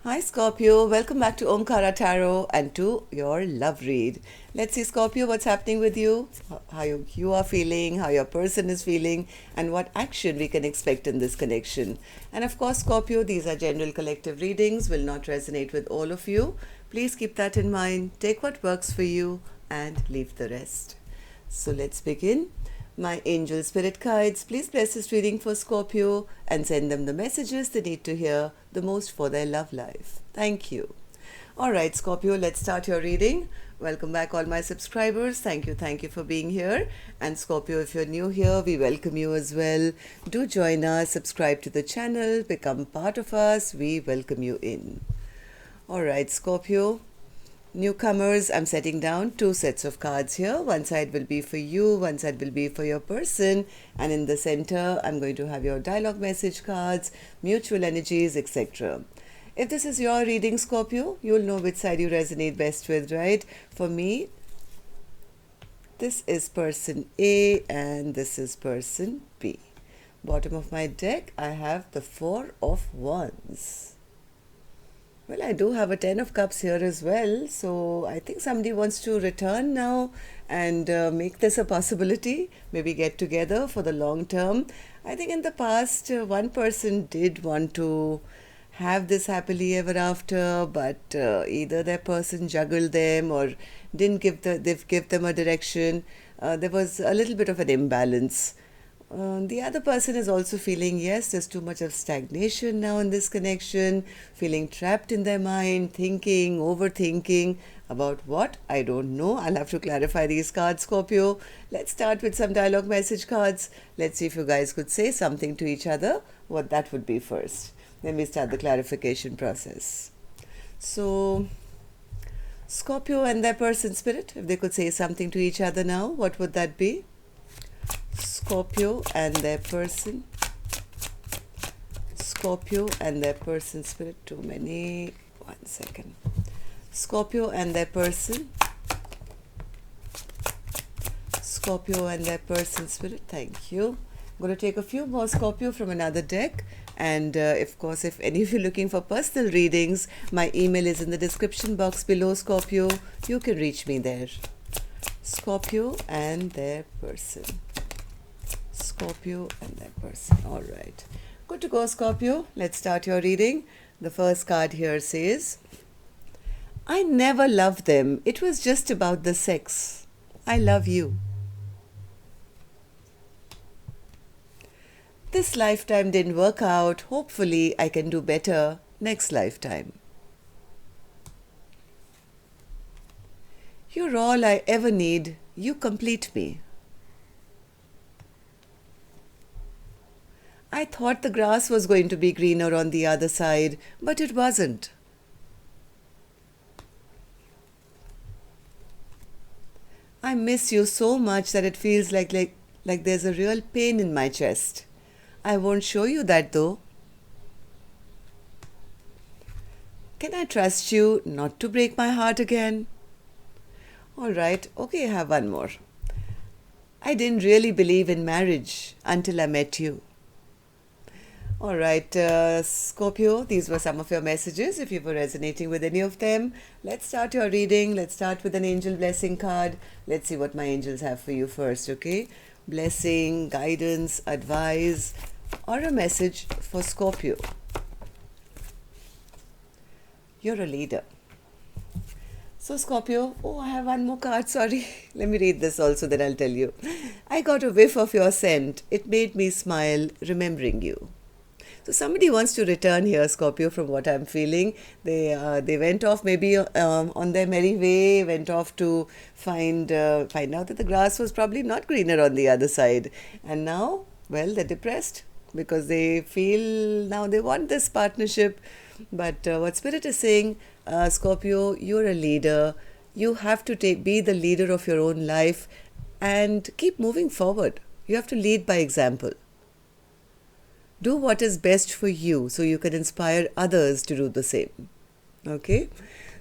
Hi Scorpio, welcome back to Omkaratarot and to your love read. Let's see Scorpio, what's happening with you, how you are feeling, how your person is feeling, and what action we can expect in this connection. And of course Scorpio, these are general collective readings, will not resonate with all of you. Please keep that in mind, take what works for you and leave the rest. So let's begin. My angel spirit guides, please bless this reading for Scorpio and send them the messages they need to hear the most for their love life. Thank you. Alright, Scorpio, let's start your reading. Welcome back, all my subscribers. Thank you for being here. And Scorpio, if you're new here, we welcome you as well. Do join us, subscribe to the channel, become part of us. We welcome you in. Alright, Scorpio. Newcomers, I'm setting down 2 sets of cards here. One side will be for you, one side will be for your person, and in the center I'm going to have your dialogue message cards, mutual energies, etc. If this is your reading, Scorpio, you'll know which side you resonate best with, right? For me, this is person A and this is person B. Bottom of my deck, I have the 4 of Wands. Well, I do have a 10 of Cups here as well, so I think somebody wants to return now and make this a possibility, maybe get together for the long term. I think in the past, one person did want to have this happily ever after, but either their person juggled them or didn't give them a direction. There was a little bit of an imbalance. The other person is also feeling, yes, there's too much of stagnation now in this connection, feeling trapped in their mind, thinking, overthinking about what? I don't know. I'll have to clarify these cards, Scorpio. Let's start with some dialogue message cards. Let's see if you guys could say something to each other, what that would be first. Then we start the clarification process. So, Scorpio and their person spirit, if they could say something to each other now, what would that be? Scorpio and their person. Scorpio and their person spirit. Too many. 1 second. Scorpio and their person. Scorpio and their person spirit. Thank you. I'm going to take a few more Scorpio from another deck. And of course, if any of you are looking for personal readings, my email is in the description box below, Scorpio. You can reach me there. Scorpio and their person. Scorpio and that person. All right. Good to go, Scorpio. Let's start your reading. The first card here says, I never loved them. It was just about the sex. I love you. This lifetime didn't work out. Hopefully, I can do better next lifetime. You're all I ever need. You complete me. I thought the grass was going to be greener on the other side, but it wasn't. I miss you so much that it feels like there's a real pain in my chest. I won't show you that though. Can I trust you not to break my heart again? All right, okay, I have one more. I didn't really believe in marriage until I met you. All right, Scorpio, these were some of your messages. If you were resonating with any of them, let's start your reading. Let's start with an angel blessing card. Let's see what my angels have for you first, okay? Blessing, guidance, advice, or a message for Scorpio. You're a leader. So Scorpio, oh, I have one more card, sorry. Let me read this also, then I'll tell you. I got a whiff of your scent. It made me smile, remembering you. So somebody wants to return here, Scorpio, from what I'm feeling. They went off maybe on their merry way, went off to find out that the grass was probably not greener on the other side. And now, well, they're depressed because they feel now they want this partnership. But what Spirit is saying, Scorpio, you're a leader. You have to be the leader of your own life and keep moving forward. You have to lead by example. Do what is best for you so you can inspire others to do the same. Okay?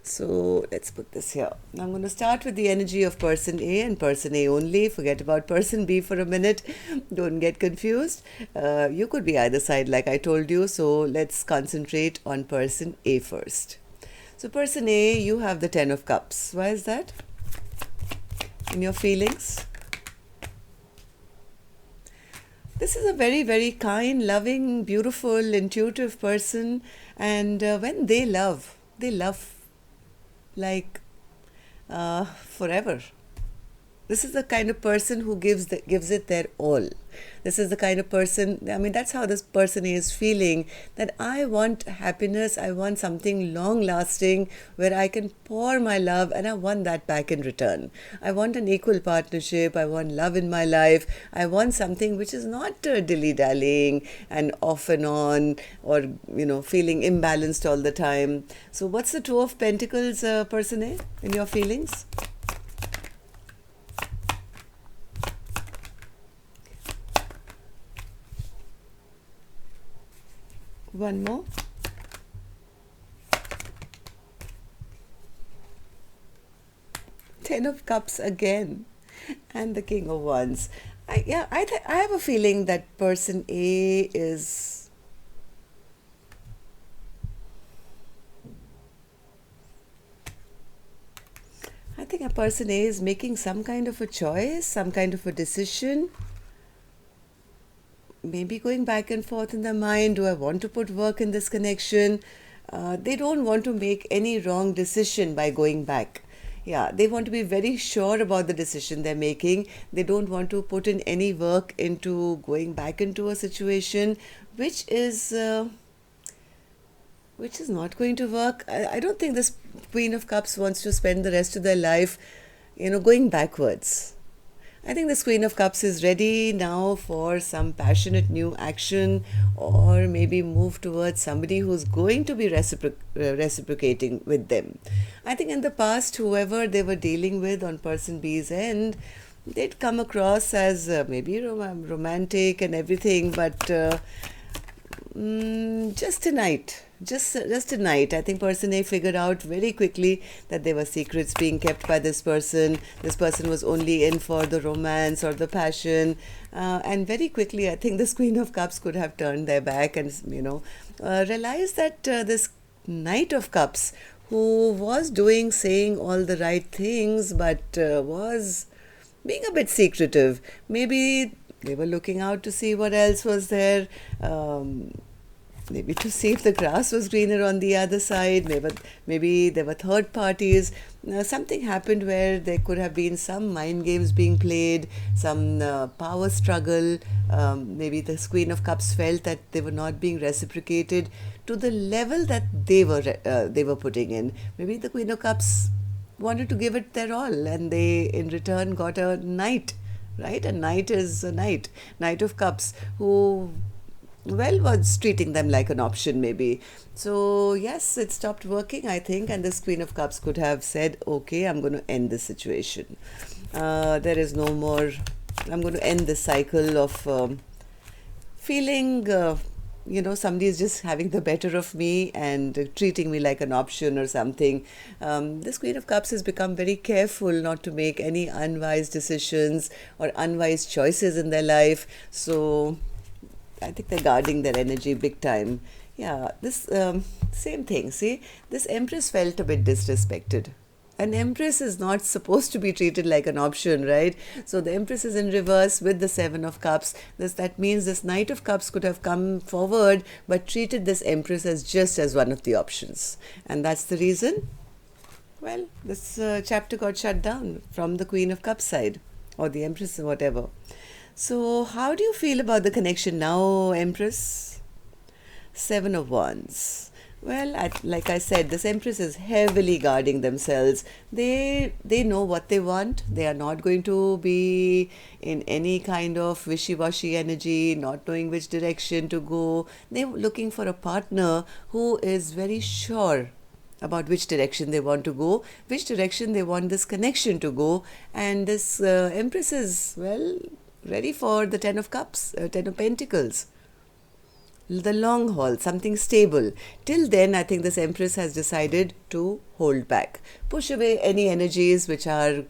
So let's put this here. I'm going to start with the energy of person A and person A only. Forget about person B for a minute. Don't get confused. You could be either side, like I told you. So let's concentrate on person A first. So person A, you have the Ten of Cups. Why is that? In your feelings? This is a very, very kind, loving, beautiful, intuitive person. And when they love like forever. This is the kind of person who gives it their all. This is the kind of person, I mean, that's how this person is feeling, that I want happiness, I want something long-lasting where I can pour my love and I want that back in return. I want an equal partnership, I want love in my life, I want something which is not dilly-dallying and off and on or, feeling imbalanced all the time. So what's the Two of Pentacles, person A, in your feelings? One more. Ten of Cups again. And the King of Wands. I have a feeling that person A is... I think a person A is making some kind of a choice, some kind of a decision. Maybe going back and forth in their mind, do I want to put work in this connection? They don't want to make any wrong decision by going back. Yeah, they want to be very sure about the decision they're making. They don't want to put in any work into going back into a situation which is not going to work. I don't think this Queen of Cups wants to spend the rest of their life, going backwards. I think this Queen of Cups is ready now for some passionate new action, or maybe move towards somebody who's going to be reciprocating with them. I think in the past, whoever they were dealing with on person B's end, they'd come across as maybe romantic and everything, but just tonight, I think person A figured out very quickly that there were secrets being kept by this person. This person was only in for the romance or the passion, and very quickly I think this Queen of Cups could have turned their back and realized that this Knight of Cups, who was saying all the right things, but was being a bit secretive. Maybe they were looking out to see what else was there, maybe to see if the grass was greener on the other side. Maybe there were third parties. Something happened where there could have been some mind games being played, some power struggle. Maybe the Queen of Cups felt that they were not being reciprocated to the level that they were putting in. Maybe the Queen of Cups wanted to give it their all, and they in return got a knight. Right? A knight is a knight. Knight of Cups, who, was treating them like an option maybe. So, yes, it stopped working, I think, and this Queen of Cups could have said, okay, I'm going to end this situation. There is no more, I'm going to end this cycle of feeling... somebody is just having the better of me and treating me like an option or something. This Queen of Cups has become very careful not to make any unwise decisions or unwise choices in their life. So I think they're guarding their energy big time. Yeah, this same thing. See, this Empress felt a bit disrespected. An Empress is not supposed to be treated like an option, right? So the Empress is in reverse with the Seven of Cups. That means this Knight of Cups could have come forward but treated this Empress as just as one of the options. And that's the reason, this chapter got shut down from the Queen of Cups side, or the Empress or whatever. So how do you feel about the connection now, Empress? Seven of Wands. Well, like I said, this Empress is heavily guarding themselves. They know what they want. They are not going to be in any kind of wishy-washy energy, not knowing which direction to go. They're looking for a partner who is very sure about which direction they want to go, which direction they want this connection to go. And this Empress is, ready for the Ten of Cups, Ten of Pentacles. the long haul, something stable. Till then, I think this Empress has decided to hold back, push away any energies which are,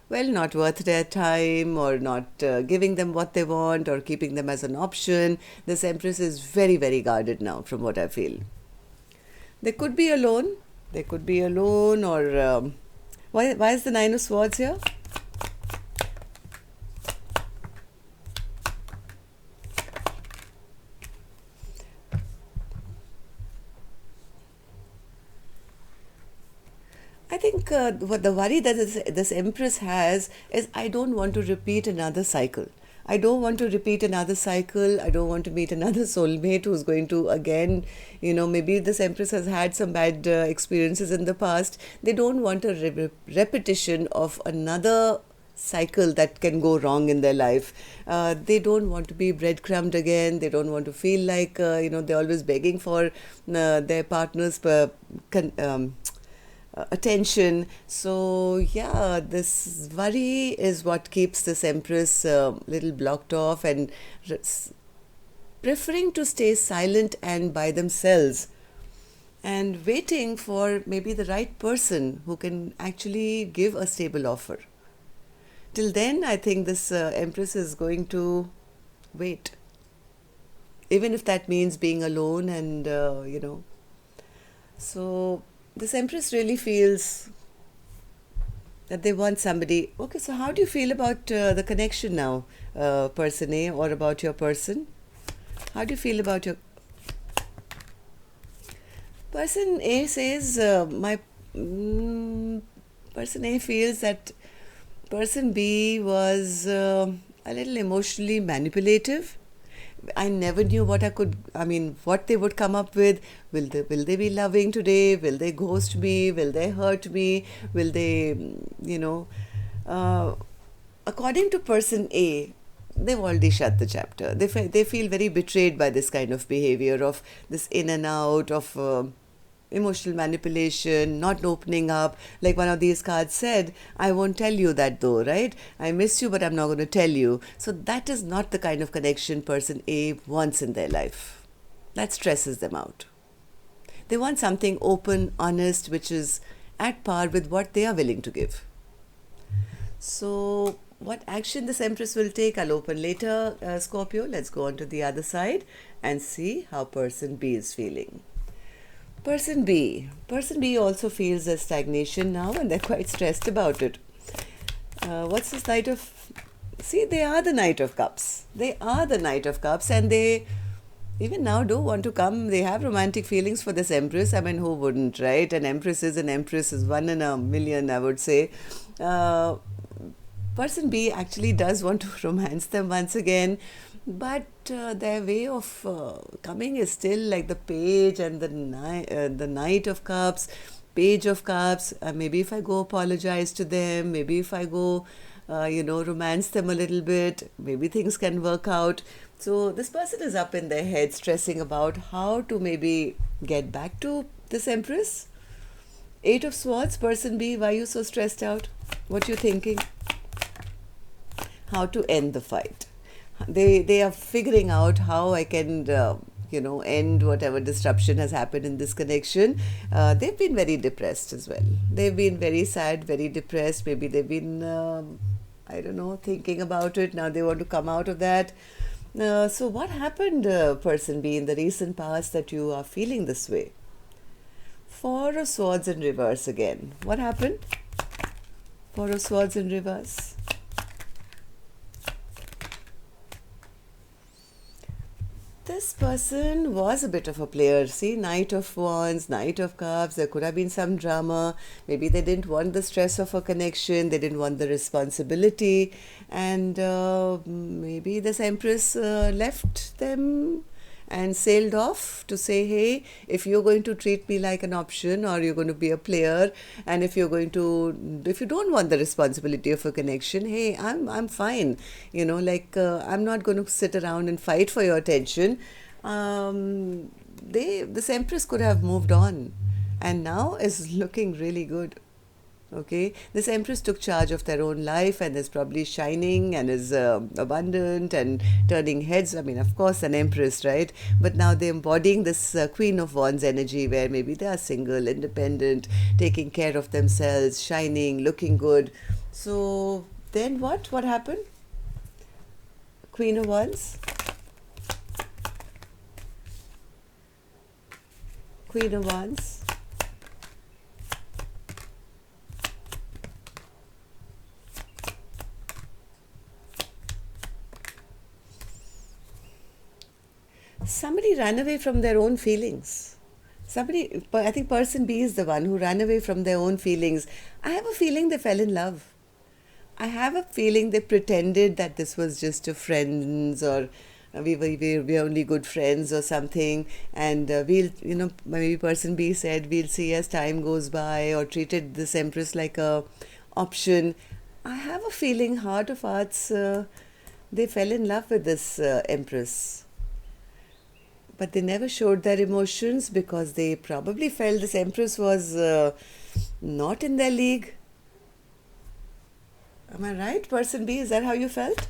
well, not worth their time, or not giving them what they want, or keeping them as an option. This Empress is very, very guarded now, from what I feel. They could be alone. They could be alone, or why is the Nine of Swords here? I think what the worry that this Empress has is, I don't want to repeat another cycle. I don't want to repeat another cycle. I don't want to meet another soulmate who's going to again, maybe this Empress has had some bad experiences in the past. They don't want a repetition of another cycle that can go wrong in their life. They don't want to be breadcrumbed again. They don't want to feel like, they're always begging for their partner's attention. So yeah, this worry is what keeps this Empress little blocked off, and preferring to stay silent and by themselves, and waiting for maybe the right person who can actually give a stable offer. Till then, I think this Empress is going to wait, even if that means being alone, and so this Empress really feels that they want somebody. Okay, so how do you feel about the connection now, person A, or about your person? How do you feel about your person A? Says person A feels that person B was a little emotionally manipulative. I never knew what they would come up with. Will they be loving today? Will they ghost me? Will they hurt me? Will they, according to person A, they've already shut the chapter. They feel very betrayed by this kind of behavior, of this in and out, of emotional manipulation, not opening up. Like one of these cards said, I won't tell you that though, right? I miss you, but I'm not going to tell you. So that is not the kind of connection person A wants in their life. That stresses them out. They want something open, honest, which is at par with what they are willing to give. So what action this Empress will take, I'll open later, Scorpio. Let's go on to the other side and see how person B is feeling. Person B also feels a stagnation now, and they're quite stressed about it. What's this Knight of... See, they are the Knight of Cups. They are the Knight of Cups, and they even now do want to come. They have romantic feelings for this Empress. I mean, who wouldn't, right? An Empress is one in a million, I would say. Person B actually does want to romance them once again, but their way of coming is still like the Page and the Knight of Cups, Page of Cups. Maybe if I go apologize to them, maybe if I go, romance them a little bit, maybe things can work out. So this person is up in their head, stressing about how to maybe get back to this Empress. Eight of Swords, person B, why are you so stressed out? What you thinking? How to end the fight. They are figuring out how I can, end whatever disruption has happened in this connection. They've been very depressed as well. They've been very sad, very depressed. Maybe they've been, thinking about it. Now they want to come out of that. So what happened, person B, in the recent past that you are feeling this way? Four of Swords in reverse again. What happened? Four of Swords in reverse. This person was a bit of a player. See, Knight of Wands, Knight of Cups. There could have been some drama. Maybe they didn't want the stress of a connection. They didn't want the responsibility. And maybe this Empress left them and sailed off to say, hey, if you're going to treat me like an option, or you're going to be a player, and if you don't want the responsibility of a connection, hey, I'm fine. I'm not going to sit around and fight for your attention. This Empress could have moved on, and now is looking really good. Okay, this Empress took charge of their own life and is probably shining and is abundant and turning heads. I mean, of course, an Empress, right? But now they're embodying this Queen of Wands energy where maybe they are single, independent, taking care of themselves, shining, looking good. So then what? What happened? Queen of Wands? Queen of Wands? Somebody ran away from their own feelings. I think person B is the one who ran away from their own feelings. I have a feeling they fell in love. I have a feeling they pretended that this was just a friends, or we were only good friends or something, and maybe person B said we'll see as time goes by, or treated this Empress like a option. I have a feeling heart of hearts they fell in love with this Empress. But they never showed their emotions because they probably felt this Empress was not in their league. Am I right, person B? Is that how you felt?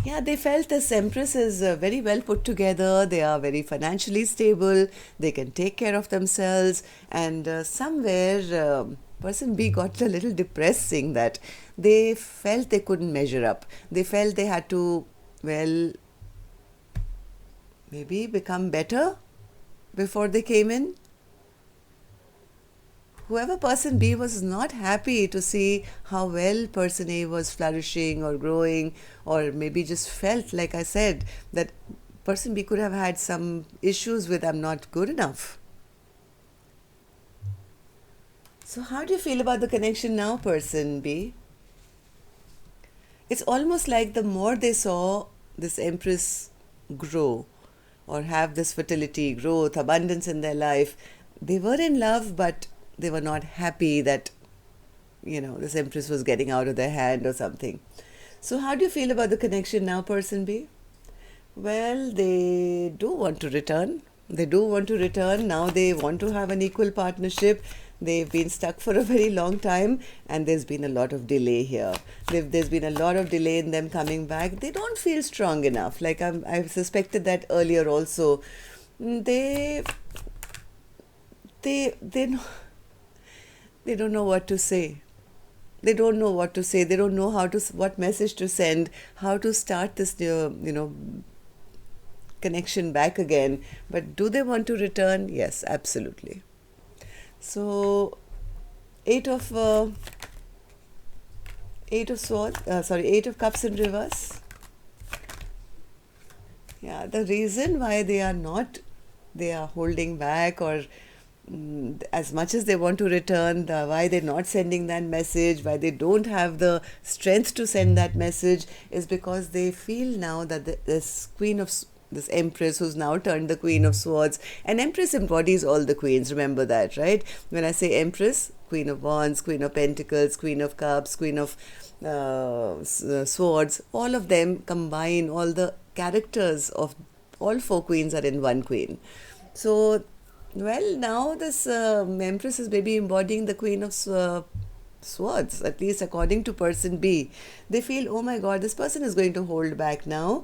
Yeah, they felt this Empress is very well put together. They are very financially stable. They can take care of themselves. And somewhere, person B got a little depressed seeing that. They felt they couldn't measure up. They felt they had to, well, maybe become better before they came in. Whoever person B was not happy to see how well person A was flourishing or growing, or maybe just felt, like I said, that person B could have had some issues with I'm not good enough. So how do you feel about the connection now, person B? It's almost like the more they saw this Empress grow or have this fertility, growth, abundance in their life, they were in love, but they were not happy that, this Empress was getting out of their hand or something. So how do you feel about the connection now, person B? Well, they do want to return. They do want to return. Now they want to have an equal partnership. They've been stuck for a very long time, and there's been a lot of delay here. There's been a lot of delay in them coming back. They don't feel strong enough. Like I've suspected that earlier also. They don't know what to say. They don't know what to say. They don't know what message to send, how to start this, connection back again. But do they want to return? Yes, absolutely. So, Eight of Cups in reverse. Yeah, the reason why they are holding back, or as much as they want to return, why they're not sending that message, why they don't have the strength to send that message, is because they feel now that this this Empress, who's now turned the Queen of Swords, and Empress embodies all the queens, remember that, right? When I say Empress, Queen of Wands, Queen of Pentacles, Queen of Cups, Queen of Swords, all of them combine, all the characters of all four queens are in one queen. So, well, now this Empress is maybe embodying the Queen of Swords, at least according to person B. They feel, oh my God, this person is going to hold back now.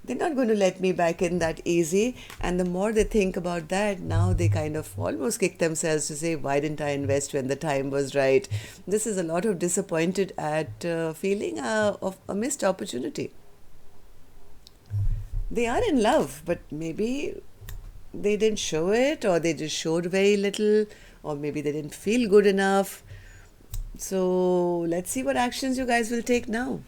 They're not going to let me back in that easy. And the more they think about that, now they kind of almost kick themselves to say, why didn't I invest when the time was right? This is a lot of disappointed at feeling of a missed opportunity. They are in love, but maybe they didn't show it, or they just showed very little, or maybe they didn't feel good enough. So let's see what actions you guys will take now.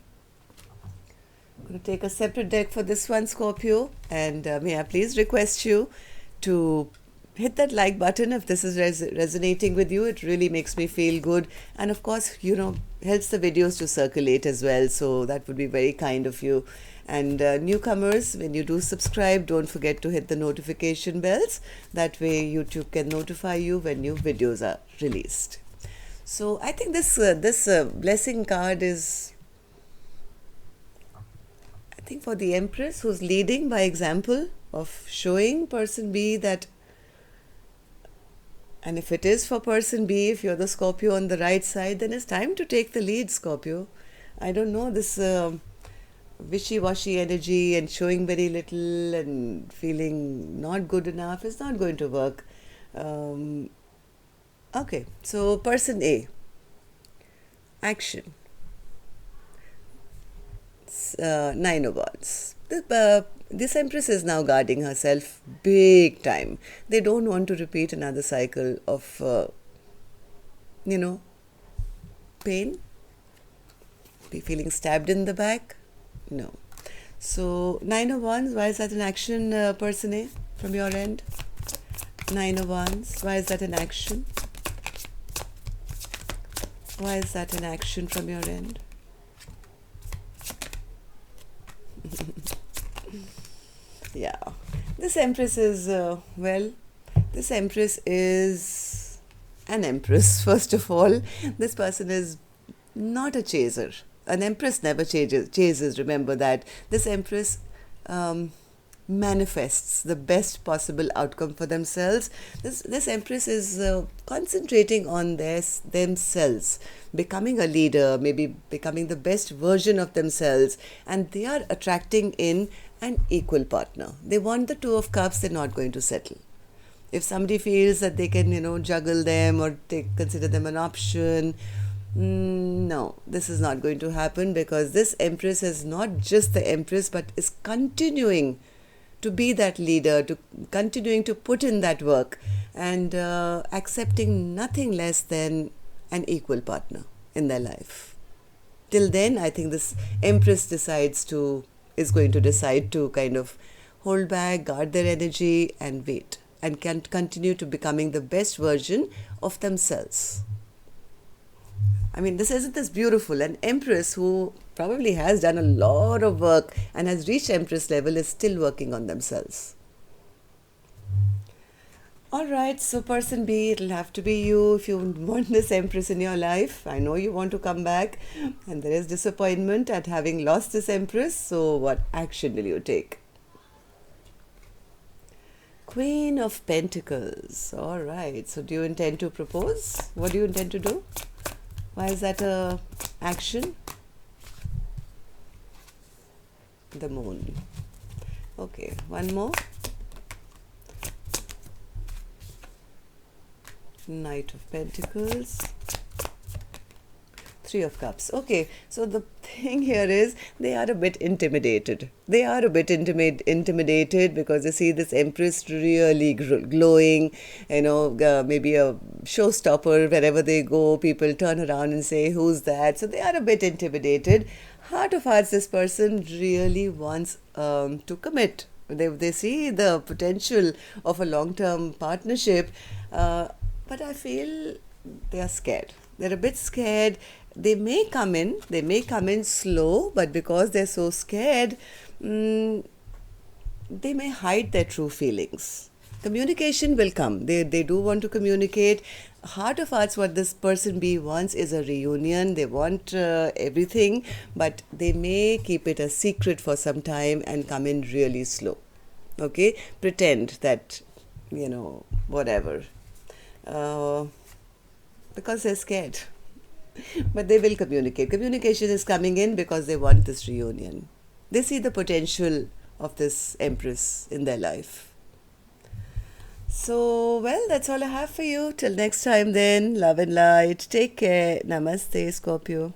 I'm going to take a separate deck for this one, Scorpio, and may I please request you to hit that like button if this is resonating with you. It really makes me feel good, and of course, helps the videos to circulate as well, so that would be very kind of you. And newcomers, when you do subscribe, don't forget to hit the notification bells. That way YouTube can notify you when new videos are released. So I think this blessing card is, I think, for the Empress, who's leading by example of showing person B that And if it is for person B, if you're the Scorpio on the right side, then it's time to take the lead, Scorpio. I don't know, this wishy-washy energy and showing very little and feeling not good enough is not going to work. Okay, so person A, action. Nine of Wands. This Empress is now guarding herself big time. They don't want to repeat another cycle of, pain. Be feeling stabbed in the back. No. So, Nine of Wands, why is that an action, person A, from your end? Nine of Wands, why is that an action? Why is that an action from your end? Yeah, this Empress is, this Empress is an Empress, first of all. This person is not a chaser. An Empress never chases, remember that. This Empress manifests the best possible outcome for themselves. This Empress is concentrating on themselves, becoming a leader, maybe becoming the best version of themselves, and they are attracting in an equal partner. They want the Two of Cups, they're not going to settle. If somebody feels that they can, juggle them or consider them an option, no, this is not going to happen, because this Empress is not just the Empress, but is continuing to be that leader, to continuing to put in that work, and accepting nothing less than an equal partner in their life. Till then, I think this Empress is going to decide to kind of hold back, guard their energy, and wait, and can continue to becoming the best version of themselves. I mean, isn't this beautiful? An Empress who probably has done a lot of work and has reached Empress level is still working on themselves. Alright, so person B, it'll have to be you if you want this Empress in your life. I know you want to come back, and there is disappointment at having lost this Empress. So what action will you take? Queen of Pentacles. Alright, so do you intend to propose? What do you intend to do? Why is that a action? The Moon. Okay, one more. Knight of Pentacles. Three of Cups. Okay, so the thing here is they are a bit intimidated. They are a bit intimidated because they see this Empress really glowing, maybe a showstopper. Wherever they go, people turn around and say, who's that? So they are a bit intimidated. Heart of hearts, this person really wants to commit. They see the potential of a long-term partnership, but I feel they are scared. They're a bit scared. They may come in slow, but because they're so scared, they may hide their true feelings. Communication will come. They do want to communicate. Heart of hearts, what this person B wants is a reunion. They want everything, but they may keep it a secret for some time and come in really slow. Okay? Pretend that, whatever. Because they're scared. But they will communicate. Communication is coming in because they want this reunion. They see the potential of this Empress in their life. So, that's all I have for you. Till next time then, love and light. Take care. Namaste, Scorpio.